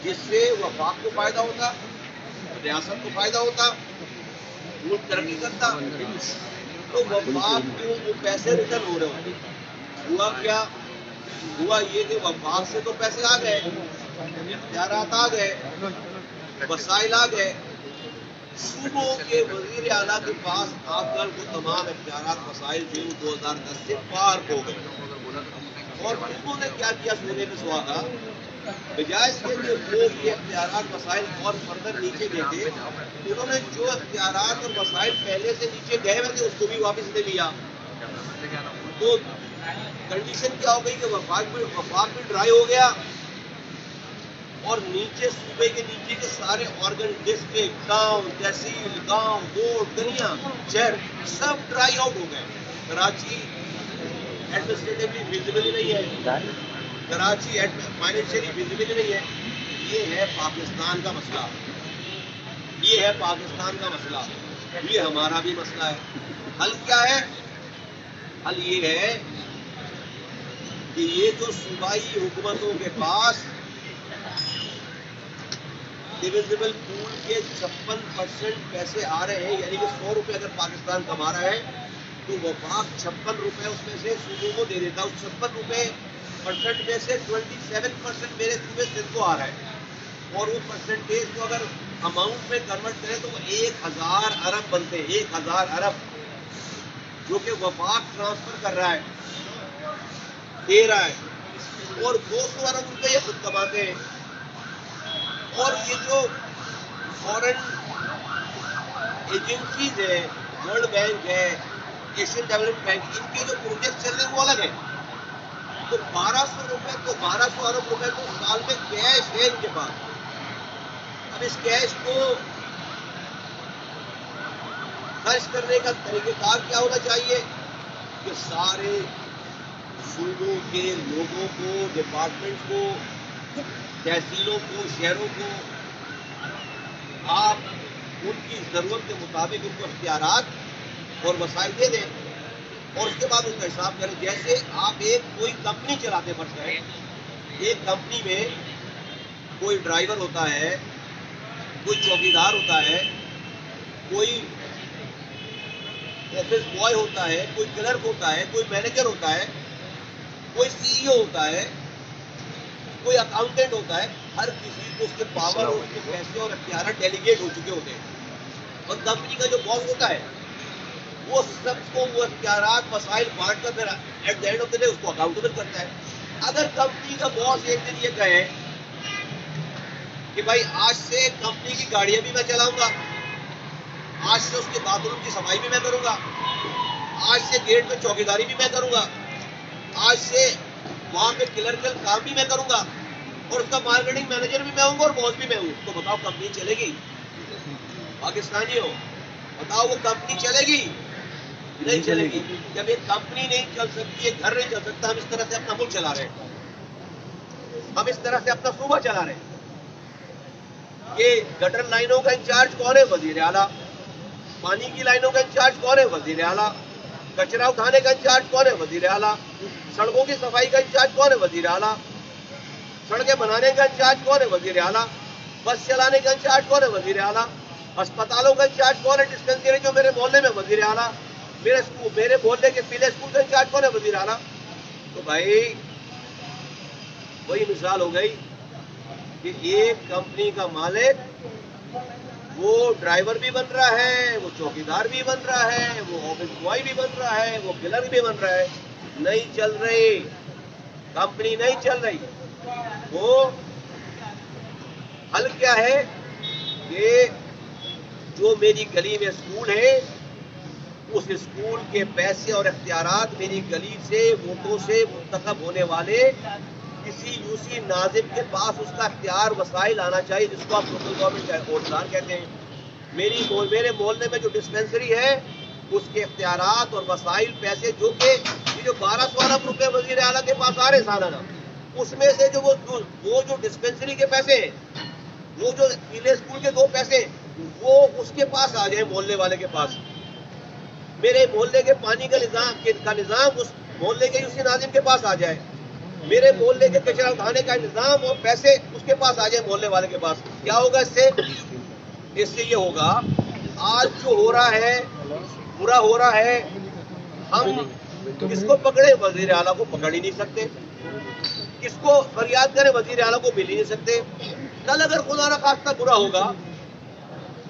جس سے وفاق کو فائدہ ہوتا، ریاست کو فائدہ ہوتا، ملک ترقی کرتا. تو وفاق کو وہ پیسے ریٹرن ہو رہے ہوتے. ہوا کیا؟ ہوا یہ کہ وفاق سے تو پیسے آ گئے، اختیارات آ گئے، وسائل آ گئے. صوبوں کے وزیر اعلیٰ کے پاس آ کر وہ تمام اختیارات وسائل جو 2010 سے پار ہو گئے. اور انہوں نے کیا کیا سونے میں سہاگا، بجائے اس کے کہ وہ یہ اختیارات وسائل اور فردر نیچے دیتے، انہوں نے جو اختیارات اور وسائل پہلے سے نیچے گئے ہوئے تھے اس کو بھی واپس لے لیا. تو کنڈیشن کیا ہو گئی کہ وفاق بھی ڈرائی ہو گیا، اور نیچے صوبے کے نیچے کے سارے آرگن، ڈسٹرکٹ، گاؤں، تحصیل، گاؤں، بورڈ، گلیاں، شہر سب ڈرائی آؤٹ ہو گئے. کراچی ایڈمنسٹریٹولی ویزیبل ہی نہیں ہے، کراچی فائنینشیلی ویزیبل ہی نہیں ہے. یہ ہے پاکستان کا مسئلہ، یہ ہے پاکستان کا مسئلہ، یہ ہمارا بھی مسئلہ ہے. حل کیا ہے؟ حل یہ ہے کہ یہ جو صوبائی حکومتوں کے پاس ڈویزیبل پول کے 56% پیسے آ رہے ہیں، یعنی کہ 100 روپے اگر پاکستان کما رہا ہے تو وفاق 56 روپے اس میں سے صوبوں کو دے دیتا. اس 56 روپے پرسنٹ میں سے 27% میرے صوبے سندھ کو آ رہا ہے، اور وہ پرسنٹیج کو اگر اماؤنٹ میں کنورٹ کریں تو وہ 1000 ارب بنتے ہیں. 1000 ارب جو کہ وفاق ٹرانسفر کر رہا ہے، دے رہا ہے، اور 200 ارب روپے یہ خود کماتے ہیں. اور یہ جو فورن ایجنسیز ہیں، ورلڈ بینک ہے، ایشین ڈیولپمنٹ بینک، ان کے جو پروجیکٹ چل رہے ہیں وہ الگ ہیں. تو 1200 ارب روپے تو سال میں کیش ہے ان کے پاس. اب اس کیش کو خرچ کرنے کا طریقہ کار کیا ہونا چاہیے کہ سارے صوبوں کے لوگوں کو، ڈپارٹمنٹ کو، تحصیلوں کو، شہروں کو آپ ان کی ضرورت کے مطابق ان کو اختیارات اور وسائل دے دیں، اور اس کے بعد ان کا حساب کریں. جیسے آپ کوئی کمپنی چلاتے، فرض کریں ایک کمپنی میں کوئی ڈرائیور ہوتا ہے، کوئی چوکیدار ہوتا ہے، کوئی آفس بوائے ہوتا ہے، کوئی کلرک ہوتا ہے، کوئی مینیجر ہوتا ہے، کوئی CEO ہوتا ہے، کوئی اکاؤنٹنٹ ہوتا ہے. ہر کسی کو اس کے پاور اور اس کے پیسے اور اختیارات ڈیلیگیٹ ہو چکے ہوتے ہیں. اور کمپنی کا جو باس ہوتا ہے وہ سب کو وہ اختیارات وسائل بانٹ کر پھر at the end of the day اس کو اکاؤنٹیبل کرتا ہے. اگر کمپنی کا باس ایک دن یہ کہے کہ بھائی آج سے کمپنی کی گاڑیاں بھی میں چلاؤں گا، آج سے اس کے باتھ روم کی صفائی بھی میں کروں گا، آج سے گیٹ پہ چوکیداری بھی میں کروں گا، آج سے وہاں پہ کلرکل کام بھی میں کروں گا، اور اس کا مارکیٹنگ مینیجر بھی میں ہوں گا اور باس بھی میں ہوں، تو بتاؤ کمپنی چلے گی؟ پاکستانی ہو بتاؤ وہ کمپنی چلے گی؟ نہیں چلے گی. جب ایک کمپنی نہیں چل سکتی، ایک گھر نہیں چل سکتا، ہم اس طرح سے اپنا ملک چلا رہے ہیں، ہم اس طرح سے اپنا صوبہ چلا رہے ہیں. یہ گٹر لائنوں کا انچارج کون ہے؟ وزیر اعلیٰ. پانی کی لائنوں کا انچارج کون ہے؟ وزیر اعلیٰ. کچرا اٹھانے کا انچارج کون ہے؟ وزیر اعلیٰ. سڑکوں کی صفائی کا انچارج کون ہے؟ وزیر اعلیٰ. سڑکیں بنانے کا انچارج کون ہے؟ وزیر اعلیٰ. بس چلانے کا انچارج کون ہے؟ وزیر اعلیٰ. اسپتالوں کا انچارج کون ہے؟ ڈسپینسری جو میرے محلے میں، وزیر اعلیٰ. میرے محلے کے پیلے اسکول کا انچارج کون ہے؟ وزیر اعلیٰ. تو بھائی وہی مثال ہو گئی کہ ایک کمپنی کا مالک وہ ڈرائیور بھی بن رہا ہے، وہ چوکیدار بھی بن رہا ہے، وہ آفس بوائے بھی بن رہا ہے، وہ کلرک بھی بن رہا ہے. نہیں چل رہی کمپنی، نہیں چل رہی. وہ حل کیا ہے کہ جو میری گلی میں اسکول ہے اس اسکول کے پیسے اور اختیارات میری گلی سے ووٹوں سے منتخب ہونے والے کسی یوسی ناظم کے پاس اس کا اختیار وسائل آنا چاہیے، جس کو آپ لوکل گورنمنٹ عہدیدار کہتے ہیں. میرے محلے میں جو ڈسپینسری ہے اس کے اختیارات اور وسائل پیسے جو کہ یہ جو 1200 ارب روپے وزیر اعلیٰ کے پاس آ رہے سالانہ، اس میں سے جو وہ جو ڈسپینسری کے پیسے ہیں، وہ جو پیلے اسکول کے 2 پیسے وہ اس کے پاس آ جائیں، محلے والے کے پاس. میرے محلے کے پانی کا نظام اس محلے کے یوسی ناظم کے پاس آ جائے. میرے محلے کے کچرا اٹھانے کا نظام اور پیسے اس کے پاس آ جائے محلے والے کے پاس. کیا ہوگا اس سے؟ اس سے یہ ہوگا آج جو ہو رہا ہے برا ہو رہا ہے. ہم کس کو پکڑے؟ وزیر اعلیٰ کو پکڑ ہی نہیں سکتے. کس کو فریاد کریں؟ وزیر اعلیٰ کو مل ہی نہیں سکتے. کل اگر خدا نہ خواستہ برا ہوگا،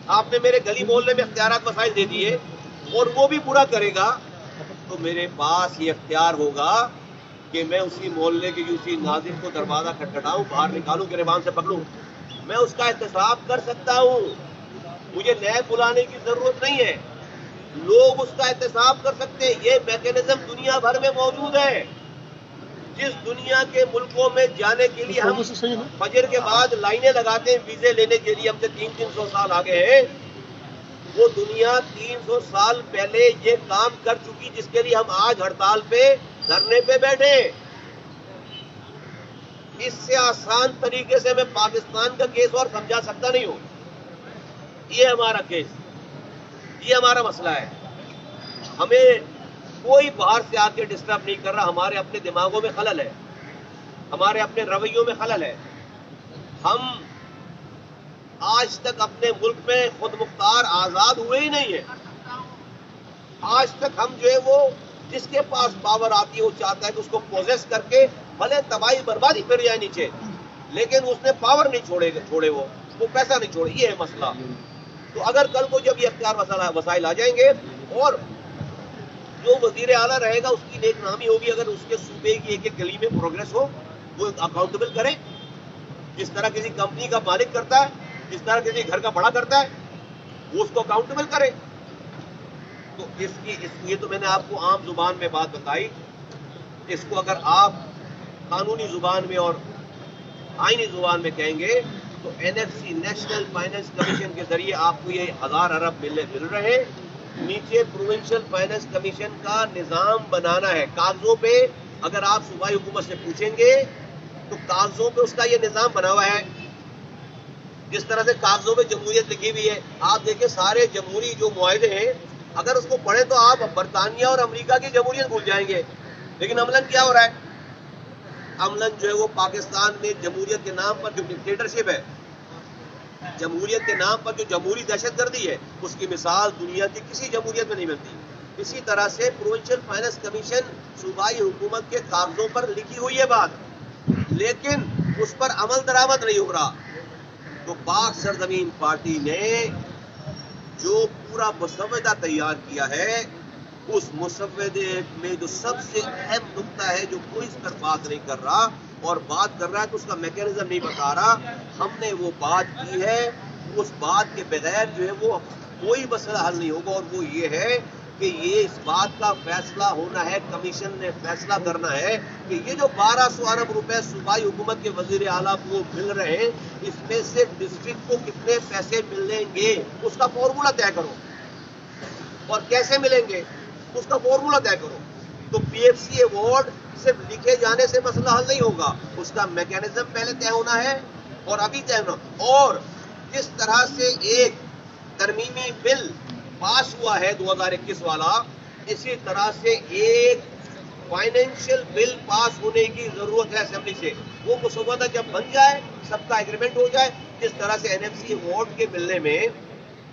آپ نے میرے گلی محلے میں اختیارات وسائل دے دیے اور وہ بھی برا کرے گا، تو میرے پاس یہ اختیار ہوگا کہ میں اسی محلے کے یوسی ناظر کو دروازہ کھٹکھٹاؤں، باہر نکالوں، گریبان سے پکڑوں. میں اس کا احتساب کر سکتا ہوں. مجھے نیب بلانے کی ضرورت نہیں ہے. لوگ اس کا احتساب کر سکتے ہیں. یہ میکینزم دنیا بھر میں موجود ہے. جس دنیا کے ملکوں میں جانے کے لیے ہم فجر کے بعد لائنیں لگاتے ہیں ویزے لینے کے لیے، ہم سے 300 سال آگے ہیں، وہ دنیا 300 سال پہلے یہ کام کر چکی جس کے لیے ہم آج ہڑتال پہ دھرنے پہ بیٹھے. اس سے آسان طریقے سے میں پاکستان کا کیس اور سمجھا سکتا نہیں ہوں. یہ ہمارا کیس، یہ ہمارا مسئلہ ہے. ہمیں کوئی باہر سے آ کے ڈسٹرب نہیں کر رہا. ہمارے اپنے دماغوں میں خلل ہے، ہمارے اپنے رویوں میں خلل ہے. ہم آج تک اپنے ملک میں خود مختار آزاد ہوئے ہی نہیں ہیں. آج تک ہم جو ہے وہ جس کے پاس پاور آتی ہے وہ چاہتا ہے کہ اس کو پوزیس کر کے بھلے تباہی بربادی پھر جائے نیچے، لیکن اس نے پاور نہیں چھوڑے وہ پیسہ نہیں چھوڑے. یہ ہے مسئلہ. تو اگر کل کو جب یہ اختیار وسائل آ جائیں گے اور جو وزیر اعلیٰ رہے گا اس کی نیک نامی ہوگی اگر اس کے صوبے کی ایک ایک گلی میں پروگرس ہو، وہ اکاؤنٹیبل کرے. جس طرح کسی کمپنی کا مالک کرتا ہے، جس طرح کسی گھر کا بڑا کرتا ہے، وہ اس کو اکاؤنٹیبل کرے. تو یہ تو میں نے آپ کو عام زبان میں بات بتائی. اس کو اگر آپ قانونی زبان میں اور آئینی زبان میں کہیں گے تو NFC نیشنل فائنانس کمیشن کے ذریعے آپ کو یہ 1000 ارب مل رہے ہیں. نیچے پروونشل فائنانس کمیشن کا نظام بنانا ہے. کاغذوں پہ اگر آپ صوبائی حکومت سے پوچھیں گے تو کاغذوں پہ اس کا یہ نظام بنا ہوا ہے. جس طرح سے کاغذوں پہ جمہوریت لکھی ہوئی ہے، آپ دیکھیں سارے جمہوری جو معاہدے ہیں اگر اس کو پڑھیں تو آپ برطانیہ اور امریکہ کی جمہوریت بھول جائیں گے. لیکن عملاً کیا ہو رہا ہے؟ عملاً جو ہے وہ پاکستان میں جمہوریت کے نام پر جو ڈکٹیٹرشپ ہے، جمہوریت کے نام پر جو جمہوری دہشت گردی ہے، اس کی مثال دنیا کی کسی جمہوریت میں نہیں ملتی. اسی طرح سے پروونشل فائنانس کمیشن صوبائی حکومت کے کاغذوں پر لکھی ہوئی ہے بات، لیکن اس پر عمل درآمد نہیں ہو رہا. تو پاک سرزمین پارٹی نے جو پورا مسودہ تیار کیا ہے، اس مسودے میں جو سب سے اہم نقطہ ہے جو کوئی اس پر بات نہیں کر رہا اور بات کر رہا ہے تو اس کا میکینزم نہیں بتا رہا، ہم نے وہ بات کی ہے. اس بات کے بغیر جو ہے وہ کوئی مسئلہ حل نہیں ہوگا، اور وہ یہ ہے کہ یہ اس بات کا فیصلہ ہونا ہے، کمیشن نے فیصلہ کرنا ہے کہ یہ جو 1200 ارب روپے صوبائی حکومت کے وزیر اعلیٰ کو مل رہے ہیں، اس میں سے ڈسٹرکٹ کو کتنے پیسے ملیں گے اس کا فارمولا طے کرو، اور کیسے ملیں گے اس کا فارمولا طے کرو. تو PFC ایوارڈ صرف لکھے جانے سے مسئلہ حل نہیں ہوگا، اس کا میکینزم پہلے طے ہونا ہے اور ابھی طے ہونا. اور جس طرح سے ایک ترمیمی بل پاس ہوا ہے 2021 والا، اسی طرح سے ایک فائنینشیل بل پاس ہونے کی ضرورت ہے اسمبلی سے. وہ مسودہ جب بن جائے، سب کا ایگریمنٹ ہو جائے، جس طرح سے NFC ایوارڈ کے ملنے میں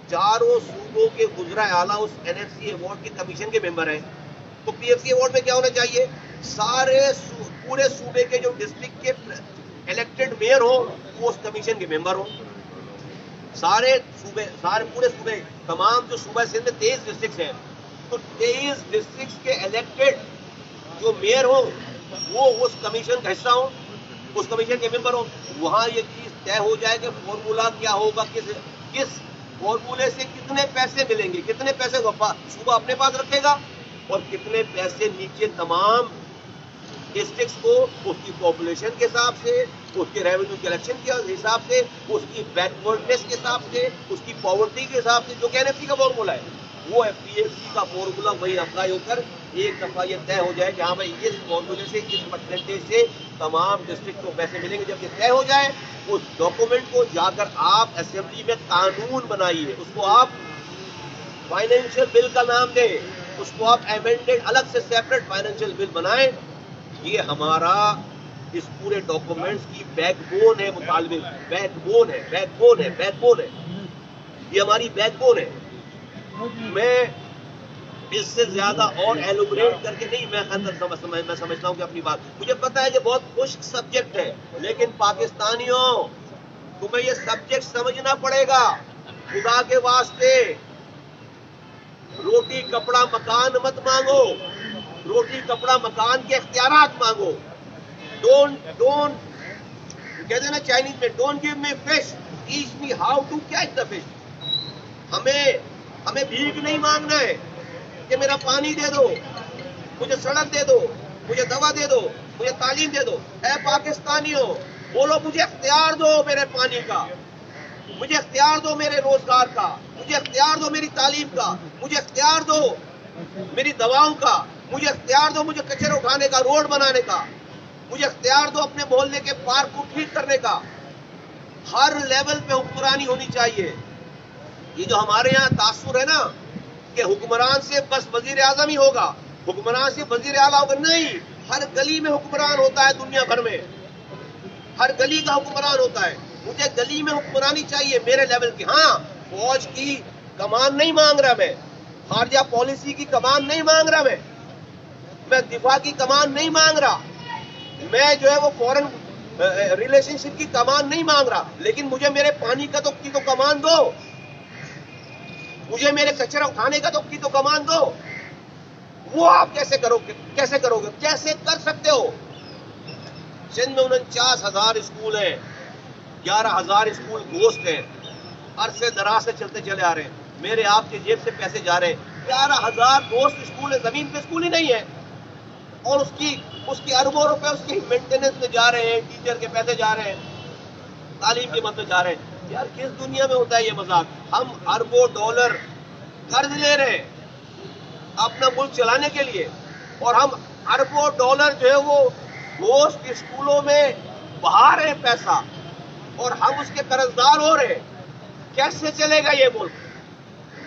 چاروں صوبوں کے وزراء اعلیٰ اس NFC ایوارڈ کے کمیشن کے ممبر ہیں، تو PFC ایوارڈ میں کیا ہونا چاہیے؟ سارے پورے صوبے کے جو ڈسٹرکٹ کے الیکٹڈ میئر ہوں وہ اس کمیشن کے ممبر ہوں. سارے پورے صوبے، تمام جو صوبہ سندھ میں 23 ڈسٹرکٹس ہیں، تو 23 ڈسٹرکٹس کے الیکٹڈ جو میئر ہوں وہ اس کمیشن کا حصہ ہوں، اس کمیشن کے ممبر ہوں. وہاں یہ چیز طے ہو جائے کہ فارمولا کیا ہوگا، کس فارمولے سے کتنے پیسے ملیں گے، کتنے پیسے صوبہ اپنے پاس رکھے گا اور کتنے پیسے نیچے تمام ڈسٹرکٹس کو اس کی پاپولیشن کے حساب سے، اس کے ریونیو کلیکشن کے حساب سے، اس کی بیکورڈنیس کے حساب سے، اس کی پاورٹی کے حساب سے، جو کہ NFC کا فارمولا ہے وہ ہے PFC کا فارمولا. وہی اپلائی ہو کر ایک دفعہ یہ طے ہو جائے کہ ہاں بھائی اس فارمولے سے اس پرسنٹیج سے تمام ڈسٹرکٹ کو پیسے ملیں گے. جب یہ طے ہو جائے اس ڈاکومنٹ کو جا کر آپ اسمبلی میں قانون بنائیے، اس کو آپ فائنینشیل بل کا نام دیں، اس کو آپ ایمنڈڈ الگ سے سیپریٹ فائنینشیل بل بنائیں. یہ ہمارا اس پورے ڈاکومنٹس کی بیک بون ہے مطالبے، بیک بون ہے، بیک بون ہے، بیک بون ہے، یہ ہماری بیک بون ہے. میں اس سے زیادہ اور ایلوبریٹ کر کے نہیں، میں سمجھتا ہوں کہ اپنی بات، مجھے پتا ہے کہ بہت خشک سبجیکٹ ہے، لیکن پاکستانیوں تمہیں یہ سبجیکٹ سمجھنا پڑے گا. خدا کے واسطے روٹی کپڑا مکان مت مانگو، روٹی کپڑا مکان کے اختیارات مانگو. ڈونٹ کہتے ہیں نا چائنیز میں، don't give me fish teach me how to catch the fish. ہمیں بھیک نہیں مانگنا ہے کہ میرا پانی دے دو، مجھے سڑک دے دو، مجھے دوا دے دو، مجھے تعلیم دے دو. اے پاکستانیوں بولو مجھے اختیار دو میرے پانی کا، مجھے اختیار دو میرے روزگار کا، مجھے اختیار دو میری تعلیم کا، مجھے اختیار دو میری دواؤں کا، مجھے اختیار دو مجھے کچرے اٹھانے کا، روڈ بنانے کا، مجھے اختیار دو اپنے محلے کے پارک کو ٹھیک کرنے کا. ہر لیول پہ حکمرانی ہونی چاہیے. یہ جو ہمارے یہاں تاثر ہے نا کہ حکمران سے بس وزیر اعظم ہی ہوگا، حکمران سے وزیر اعلیٰ ہوگا، نہیں، ہر گلی میں حکمران ہوتا ہے دنیا بھر میں، ہر گلی کا حکمران ہوتا ہے. مجھے گلی میں حکمرانی چاہیے میرے لیول کی. ہاں فوج کی کمان نہیں مانگ رہا میں، خارجہ پالیسی کی کمان نہیں مانگ رہا میں دفاع کی کمان نہیں مانگ رہا، میں جو ہے وہ فورن ریلیشن شپ کی کمان نہیں مانگ رہا، لیکن مجھے میرے پانی کا تو کمان دو، مجھے میرے کچرا اٹھانے کا تو کمان دو. وہ آپ کیسے کرو گے، کیسے کر سکتے ہو؟ سندھ میں 49,000 اسکول ہیں، 11,000 اسکول گوشت ہیں، عرصے دراز سے چلتے چلے آ رہے ہیں، میرے آپ کے جیب سے پیسے جا رہے ہیں. 11,000 گوشت اسکول ہیں، زمین پہ اسکول ہی نہیں ہے، اور اس کی اربوں روپے اس کی مینٹیننس میں جا رہے ہیں، ٹیچر کے پیسے جا رہے ہیں، تعلیم کے مدد جا رہے ہیں. یار کس دنیا میں ہوتا ہے یہ مذاق؟ ہم اربوں ڈالر قرض لے رہے ہیں اپنا ملک چلانے کے لیے، اور ہم اربوں ڈالر جو ہے وہ گوشت اسکولوں میں بہا رہے ہیں پیسہ، اور ہم اس کے قرضدار ہو رہے ہیں. کیسے چلے گا یہ ملک؟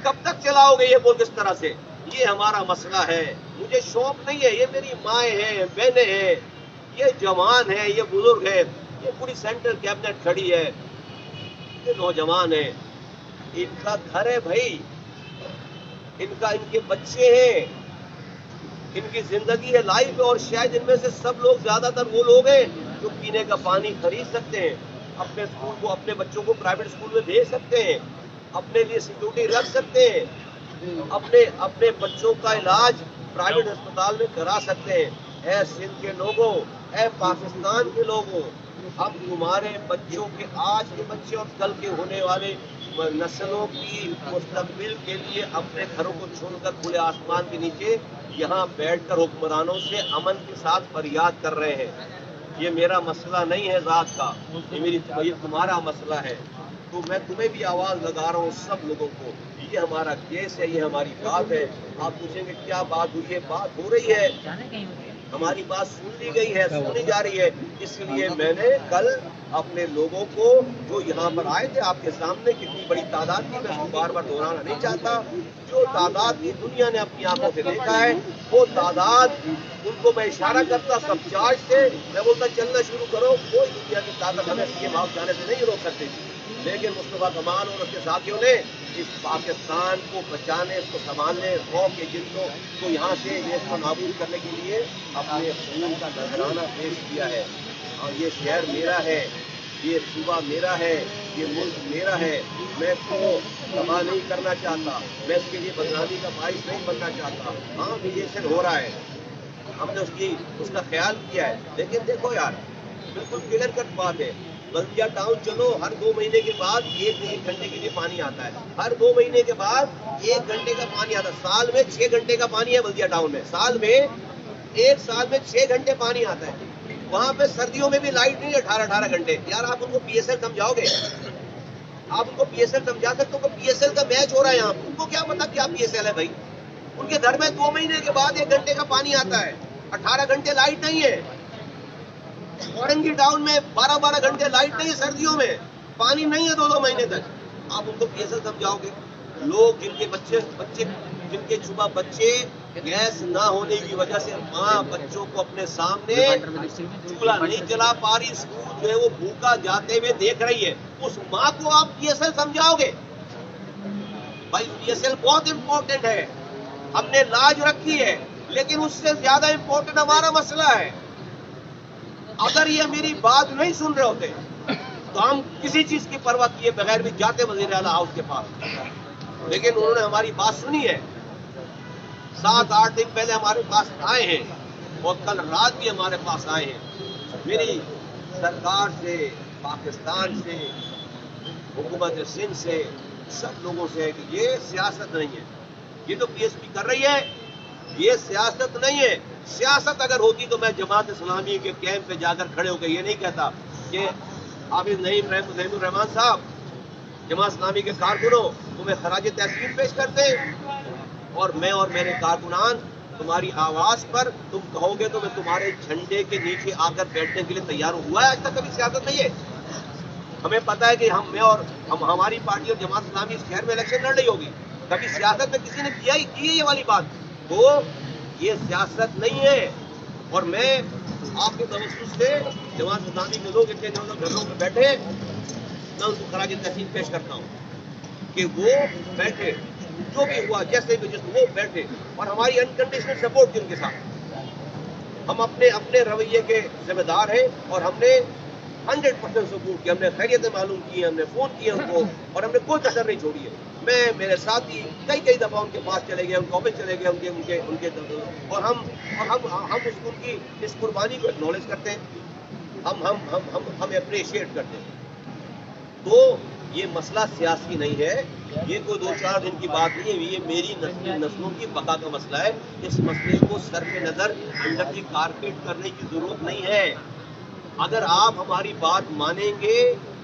کب تک چلاؤ گے یہ ملک اس طرح سے؟ یہ ہمارا مسئلہ ہے. مجھے شوق نہیں ہے، یہ میری مائیں ہیں، بہنیں ہیں، یہ جوان ہیں، یہ بزرگ ہیں، یہ پوری سینٹرل کیبنٹ کھڑی ہے، یہ نوجوان ہیں، ان کا گھر ہے بھائی، ان کے بچے ہیں، ان کی زندگی ہے، لائف ہے. اور شاید ان میں سے سب لوگ، زیادہ تر وہ لوگ ہیں جو پینے کا پانی خرید سکتے ہیں، اپنے اسکول کو، اپنے بچوں کو پرائیویٹ اسکول میں بھیج سکتے ہیں، اپنے لیے سیکورٹی رکھ سکتے ہیں، اپنے بچوں کا علاج پرائیویٹ ہسپتال میں کرا سکتے ہیں. اے سندھ کے لوگوں، اے پاکستان کے لوگوں، ہم تمہارے بچوں کے، آج کے بچے اور کل کے ہونے والے نسلوں کی مستقبل کے لیے اپنے گھروں کو چھوڑ کر کھلے آسمان کے نیچے یہاں بیٹھ کر حکمرانوں سے امن کے ساتھ فریاد کر رہے ہیں. یہ میرا مسئلہ نہیں ہے ذات کا، یہ تمہارا مسئلہ ہے. تو میں تمہیں بھی آواز لگا رہا ہوں، سب لوگوں کو، یہ ہمارا کیس ہے، یہ ہماری بات ہے. آپ پوچھیں گے کیا بات ہوئی ہے؟ بات ہو رہی ہے، ہماری بات سن لی گئی ہے، سنی جا رہی ہے. اس لیے میں نے کل اپنے لوگوں کو جو یہاں پر آئے تھے آپ کے سامنے، کتنی بڑی تعداد تھی، میں اس کو بار بار دہرانا نہیں چاہتا. جو تعداد کی دنیا نے اپنی آنکھوں سے دیکھا ہے، وہ تعداد، ان کو میں اشارہ کرتا سب چارج سے، میں بولتا چلنا شروع کرو، کوئی دنیا کی طاقت ہمیں اس کے بھاگ جانے سے نہیں روک سکتی. لیکن مصطفیٰ کمال اور اس کے ساتھیوں نے اس پاکستان کو بچانے، اس کو سنبھالنے، قوم کے جنوں کو یہاں سے اس کو نابود کرنے کے لیے اپنے خون کا نذرانہ پیش کیا ہے. اور یہ شہر میرا ہے، یہ صوبہ میرا ہے، یہ ملک میرا ہے. میں اس کو تباہ نہیں کرنا چاہتا، میں اس کے لیے بدنامی کا باعث نہیں بننا چاہتا. ہاں میڈیشن ہو رہا ہے، ہم نے اس کا خیال کیا ہے، لیکن دیکھو یار بالکل کلیئر کٹ بات ہے. بلدیہ ٹاؤن چلو، ہر 2 مہینے کے بعد 1 گھنٹے کے لیے پانی آتا ہے، ہر 2 مہینے کے بعد 1 گھنٹے کا پانی آتا ہے. سال میں 6 گھنٹے کا پانی ہے بلدیہ ٹاؤن میں، سال میں 6 گھنٹے پانی آتا ہے. وہاں پہ سردیوں میں بھی لائٹ نہیں ہے 18 گھنٹے. یار آپ ان کو پی ایس ایل سمجھاؤ گے؟ آپ ان کو پی ایس ایل سمجھا سکتے ہو کہ پی ایس ایل کا میچ ہو رہا ہے یہاں، ان کو کیا پتا کیا پی ایس ایل ہے بھائی؟ ان کے گھر میں 2 مہینے کے بعد 1 گھنٹے کا پانی آتا ہے، 18 گھنٹے لائٹ نہیں ہے. اورنگی ٹاؤن میں 12 گھنٹے لائٹ نہیں ہے، سردیوں میں پانی نہیں ہے 2 مہینے تک. آپ ان کو پی ایس ایل سمجھاؤ گے؟ لوگ جن کے شبہ بچے گیس نہ ہونے کی وجہ سے ماں بچوں کو اپنے سامنے چولہا نہیں جلا پا رہی، اسکول جو ہے وہ بھوکا جاتے ہوئے دیکھ رہی ہے، اس ماں کو آپ پی ایس ایل سمجھاؤ گے؟ بھائی پی ایس ایل بہت امپورٹنٹ ہے، ہم نے لاج رکھی ہے، لیکن اس سے زیادہ امپورٹنٹ ہمارا مسئلہ ہے۔ اگر یہ میری بات نہیں سن رہے ہوتے تو ہم کسی چیز کی پرواہ کیے بغیر بھی جاتے وزیر اعلیٰ ہاؤس کے پاس، لیکن انہوں نے ہماری بات سنی ہے۔ 7-8 دن پہلے ہمارے پاس آئے ہیں اور کل رات بھی ہمارے پاس آئے ہیں۔ میری سرکار سے، پاکستان سے، حکومت سندھ سے، سب لوگوں سے ہے کہ یہ سیاست نہیں ہے، یہ تو پی ایس پی کر رہی ہے، یہ سیاست نہیں ہے۔ سیاست اگر ہوتی تو میں جماعت اسلامی کے کیمپ پہ جا کر کھڑے ہو کے یہ نہیں کہتا کہ حافظ نعیم الرحمان صاحب، جماعت اسلامی کے کارکنوں تمہیں خراج تحسین پیش کرتے ہیں، اور میں اور میرے کارکنان تمہاری آواز پر تم کہو گے تو میں تمہارے جھنڈے کے نیچے آ کر بیٹھنے کے لیے تیار ہوا ہے۔ آج تک کبھی سیاست نہیں ہے۔ ہمیں پتا ہے کہ ہماری پارٹی اور جماعت اسلامی اس شہر میں الیکشن لڑ رہی ہوگی، کبھی سیاست میں کسی نے کی ہے یہ والی بات؟ تو یہ سیاست نہیں ہے۔ اور میں آپ کے توسط سے جماعت اسلامی کے لوگ اتنے دنوں تک گھروں میں بیٹھے، میں ان کو خراج تحسین پیش کرتا ہوں کہ وہ بیٹھے، جو بھی ہوا جیسے بھی جس وہ بیٹھے، اور ہماری انکنڈیشنل سپورٹ کی ان کے ساتھ۔ ہم اپنے رویے کے ذمہ دار ہیں اور ہم نے 100% سپورٹ کیا، ہم نے خیریتیں معلوم کی، ہم نے فون کیا ان کو، اور ہم نے کوئی کسر نہیں چھوڑی ہے۔ میں میرے ساتھی کئی دفعہ ان کے پاس چلے گئے، ان کے آفس چلے گئے، ان کے اور ہم ان کی اس قربانی کو اکنالج کرتے ہیں، ہم اپریشیٹ کرتے ہیں۔ تو یہ مسئلہ سیاسی نہیں ہے، یہ کوئی 2-4 دن کی بات نہیں ہے، یہ میری نسلوں کی بقا کا مسئلہ ہے۔ اس مسئلے کو سر پہ نظر انڈر دی کارپیٹ کرنے کی ضرورت نہیں ہے۔ اگر آپ ہماری بات مانیں گے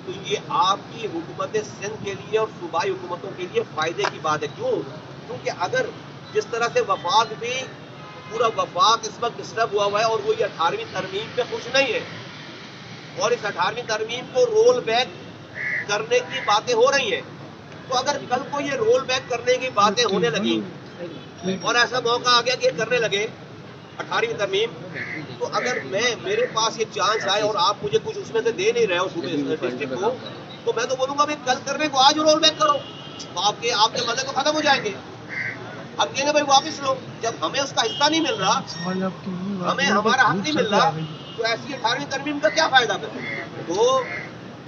تو یہ آپ کی حکومت سندھ کے لیے اور صوبائی حکومتوں کے لیے فائدے کی بات ہے۔ کیونکہ اگر جس طرح سے وفاق بھی، پورا وفاق اس وقت ڈسٹرب ہوا ہے اور وہ یہ 18ویں ترمیم پہ خوش نہیں ہے، اور اس 18ویں ترمیم کو رول بیک کرنے کی باتیں ہو رہی ہیں، تو اگر کل کو یہ رول بیک کرنے کی باتیں ہونے لگیں اور ایسا موقع آ گیا کہ یہ کرنے لگے 18ویں ترمیم، تو اگر میرے پاس یہ چانس آئے اور آپ مجھے کچھ اس میں سے دے نہیں رہے ہو صوبے ڈسٹرکٹ کو، تو میں تو بولوں گا بھائی کل کرنے کو آج رول بیک کرو، تو آپ کے مزے تو ختم ہو جائیں گے۔ اب کہیں گے بھائی واپس لو، جب ہمیں اس کا حصہ نہیں مل رہا، ہمیں ہمارا حق نہیں مل رہا، تو ایسی 18ویں ترمیم کا کیا فائدہ پھر؟ تو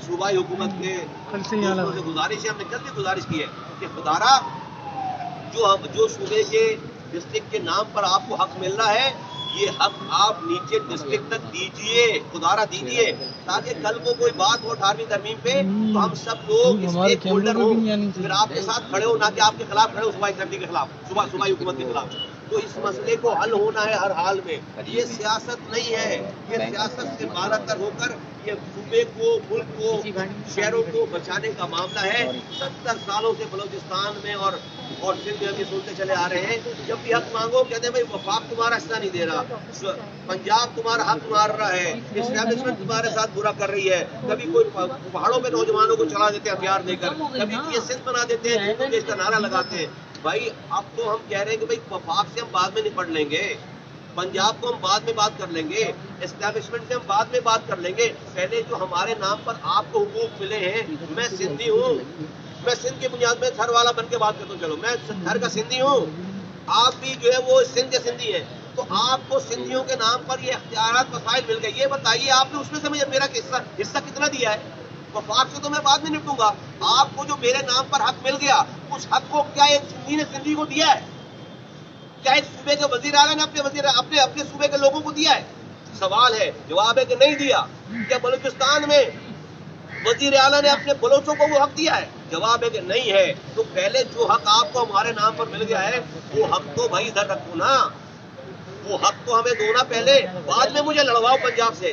صوبائی حکومت کے دوستوں سے گزارش ہے، ہم نے جلدی گزارش کی ہے کہ خدارا جو صوبے کے ڈسٹرکٹ کے نام پر آپ کو حق مل رہا ہے، یہ حق آپ نیچے ڈسٹرکٹ تک دیجئے، خدارا دیجئے، تاکہ کل کو کوئی بات ہو 18ویں ترمیم پہ تو ہم سب لوگ اسٹیک ہولڈر ہوں، پھر آپ کے ساتھ کھڑے ہو، نہ کہ آپ کے خلاف کھڑے ہو، صوبائی اسمبلی کے خلاف، صوبائی حکومت کے خلاف۔ تو اس مسئلے کو حل ہونا ہے ہر حال میں، یہ سیاست نہیں ہے، یہ سیاست سے بالا تر ہو کر یہ صوبے کو، ملک کو، شہروں کو بچانے کا معاملہ ہے۔ 70 سالوں سے بلوچستان میں اور سندھ میں بھی سنتے چلے آ رہے ہیں، جب بھی حق مانگو کہتے ہیں بھائی وفاق تمہارا حصہ نہیں دے رہا، پنجاب تمہارا حق مار رہا ہے، اسٹیبلشمنٹ تمہارے ساتھ برا کر رہی ہے، کبھی کوئی پہاڑوں پہ نوجوانوں کو چلا دیتے ہیں ہتھیار دے کر، کبھی یہ سندھ بنا دیتے ہیں، ہندو دیش کا نعرہ لگاتے ہیں۔ بھائی اب تو ہم کہہ رہے ہیں کہ بھائی وفاق سے ہم بعد میں نپٹ لیں گے، پنجاب کو ہم بعد میں بات کر لیں گے، اسٹیبلشمنٹ سے ہم بعد میں بات کر لیں گے، پہلے جو ہمارے نام پر آپ کو حقوق ملے ہیں، میں سندھی ہوں، میں سندھ کی بنیاد میں تھر والا بن کے بات کرتا ہوں، چلو میں تھر کا سندھی ہوں، آپ بھی جو ہے وہ سندھ کے سندھی ہیں، تو آپ کو سندھیوں کے نام پر یہ اختیارات وسائل مل گئے، یہ بتائیے آپ نے اس میں سے مجھے میرا حصہ کتنا دیا ہے؟ وفاق سے تو میں بعد میں نپٹوں گا، آپ کو جو میرے نام پر حق مل گیا، اس حق کو کیا ایک سندھی نے سندھی کو دیا ہے؟ کیا ایک صوبے کے وزیر اعلیٰ نے اپنے صوبے کے لوگوں کو دیا ہے؟ سوال ہے، جواب ہے کہ نہیں دیا۔ کیا بلوچستان میں وزیر اعلیٰ نے اپنے بلوچوں کو وہ حق دیا ہے؟ جواب ہے کہ نہیں ہے۔ تو پہلے جو حق آپ کو ہمارے نام پر مل گیا ہے، وہ حق تو بھائی ادھر رکھو نا، وہ حق تو ہمیں دو نا پہلے، بعد میں مجھے لڑواؤ پنجاب سے،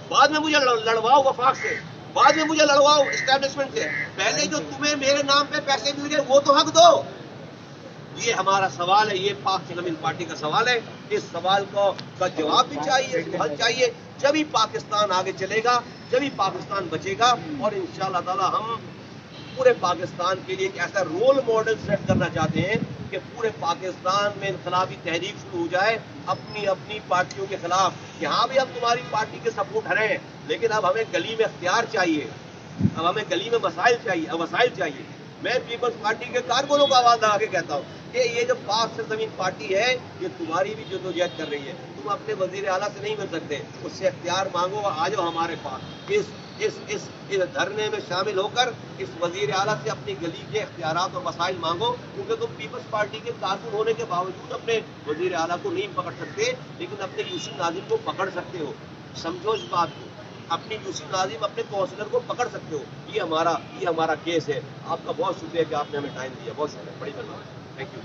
بعد میں مجھے لڑواؤ وفاق سے، بعد میں مجھے لڑواؤ اسٹیبلشمنٹ سے، پہلے جو تمہیں میرے نام پہ پیسے مل گئے وہ تو حق دو۔ یہ ہمارا سوال ہے، یہ پاک زمین پارٹی کا سوال ہے، اس سوال کا جواب بھی چاہیے، اس کو حل چاہیے، جبھی پاکستان آگے چلے گا، جبھی پاکستان بچے گا، اور انشاءاللہ تعالی ہم پورے پاکستان کے لیے ایک ایسا رول ماڈل سیٹ کرنا چاہتے ہیں کہ پورے پاکستان میں انقلابی تحریک شروع ہو جائے اپنی اپنی پارٹیوں کے خلاف. یہاں بھی ہم تمہاری پارٹی کے سپورٹر ہیں، لیکن اب ہمیں گلی میں اختیار چاہیے، اب ہمیں گلی میں مسائل چاہیے، وسائل چاہیے. میں پیپلز پارٹی کے کارکنوں کو آواز لگا کے کہتا ہوں کہ یہ جو پاک سے زمین پارٹی ہے یہ تمہاری بھی جدوجہد کر رہی ہے. تم اپنے وزیر اعلیٰ سے نہیں مل سکتے، اس سے اختیار مانگو اور آ جاؤ ہمارے پاس. اس دھرنے میں شامل ہو کر اس وزیر اعلیٰ سے اپنی گلی کے اختیارات اور مسائل مانگو، کیونکہ تم پیپلز پارٹی کے کارکن ہونے کے باوجود اپنے وزیر اعلیٰ کو نہیں پکڑ سکتے، لیکن اپنے یوسف ناظم کو پکڑ سکتے ہو. سمجھو اس بات کو، اپنی یوسف ناظم اپنے کونسلر کو پکڑ سکتے ہو. یہ ہمارا کیس ہے. آپ کا بہت شکریہ کہ آپ نے ہمیں ٹائم دیا، بہت شکریہ، بڑی مہربانی، تھینک یو.